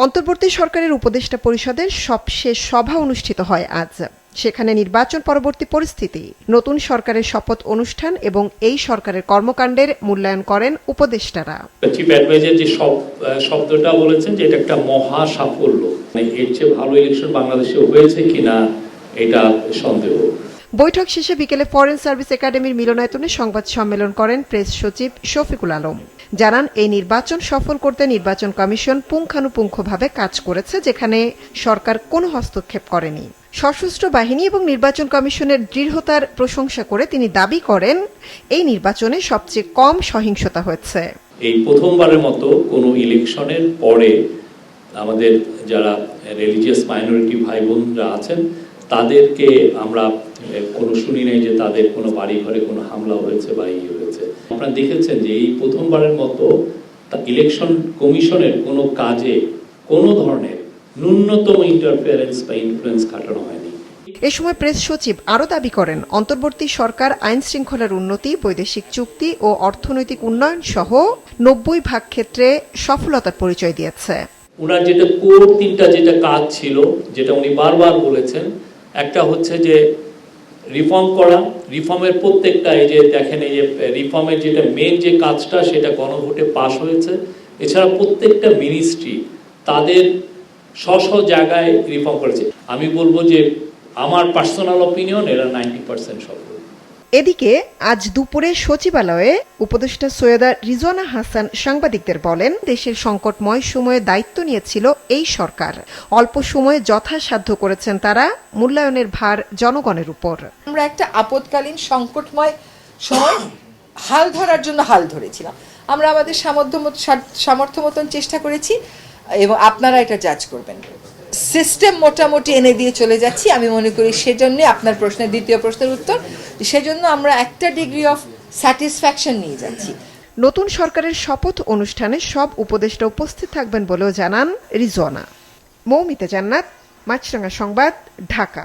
অন্তর্বর্তী সরকারের উপদেষ্টা পরিষদের সবশেষ সভা অনুষ্ঠিত হয় আজ। সেখানে নির্বাচন পরবর্তী পরিস্থিতি, নতুন সরকারের শপথ অনুষ্ঠান এবং এই সরকারের কর্মকাণ্ডের মূল্যায়ন করেন উপদেষ্টারা। চিফ অ্যাডভাইজার যে শব্দটা বলেছেন যে এটা একটা মহা সাফল্য, এর চেয়ে ভালো ইলেকশন বাংলাদেশে হয়েছে কিনা এটা সন্দেহ। বৈঠক শেষে বিকেলে ফরেন সার্ভিস একাডেমির মিলনায়তনে সংবাদ সম্মেলন করেন প্রেস সচিব শফিকুল আলম। জানান, এই নির্বাচন সফল করতে নির্বাচন কমিশন পুঙ্খানুপুঙ্খভাবে কাজ করেছে, যেখানে সরকার কোনো হস্তক্ষেপ করেনি। সশস্ত্র বাহিনী এবং নির্বাচন কমিশনের দৃঢ়তার প্রশংসা করে তিনি দাবি করেন, এই নির্বাচনে সবচেয়ে কম সহিংসতা হয়েছে। এই প্রথমবারের মতো কোনো ইলেকশনের পরে আমাদের যারা রিলিজিয়াস মাইনরিটি ভাই বোনরা আছেন তাদেরকে আমরা কোনো শুনি নাই যে তাদের কোনো বাড়ি ঘরে কোনো হামলা হয়েছে বা ইয়ে হয়েছে। আপনারা দেখেছেন যে এই প্রথমবারের মতো ইলেকশন কমিশনের কোনো কাজে কোনো ধরনের ন্যূনতম ইন্টারফিয়ারেন্স বা ইনফ্লুয়েন্স খাটানো হয়নি। এ সময় প্রেস সচিব আরও দাবি করেন, অন্তর্বর্তী সরকার আইন শৃঙ্খলার উন্নতি, বৈদেশিক চুক্তি ও অর্থনৈতিক উন্নয়ন সহ 90% ক্ষেত্রে সফলতার পরিচয় দিয়েছে। ওনার যেটা কোর তিনটা যেটা কাজ ছিল, যেটা উনি বারবার বলেছেন, একটা হচ্ছে যে রিফর্ম করা, রিফর্মের প্রত্যেকটা এই যে দেখেন এই যে রিফর্মের যেটা মেন যে কাজটা সেটা গণভোটে পাস হয়েছে। এছাড়া প্রত্যেকটা মিনিস্ট্রি তাদের স্ব জায়গায় রিফর্ম করেছে। আমি বলবো যে আমার পার্সোনাল অপিনিয়ন এরা 90% সফল। এদিকে আজ দুপুরে সচিবালয়ে উপদেষ্টা সৈয়দা রিজওয়ানা হাসান সাংবাদিকদের বলেন, দেশের সংকটময় সময়ে দায়িত্ব নিয়েছিল এই সরকার। অল্প সময়ে যথাসাধ্য করেছেন তারা, মূল্যায়নের ভার জনগণের উপর। আমরা একটা আপদকালীন সংকটময় সময় হাল ধরার জন্য হাল ধরেছিলাম। আমরা আমাদের সামর্থ্য মতন চেষ্টা করেছি এবং আপনারা এটা জাজ করবেন। সিস্টেম মোটামুটি এনে দিয়ে চলে যাচ্ছি। আমি মনে করি সেজন্য আপনার প্রশ্নের দ্বিতীয় প্রশ্নের উত্তর, সেজন্য আমরা একটা ডিগ্রি অফ স্যাটিসফ্যাকশন নিয়ে যাচ্ছি। নতুন সরকারের শপথ অনুষ্ঠানে সব উপদেষ্টা উপস্থিত থাকবেন বলেও জানান রিজওয়ানা। মৌমিতা জান্নাত, মাছরাঙা সংবাদ, ঢাকা।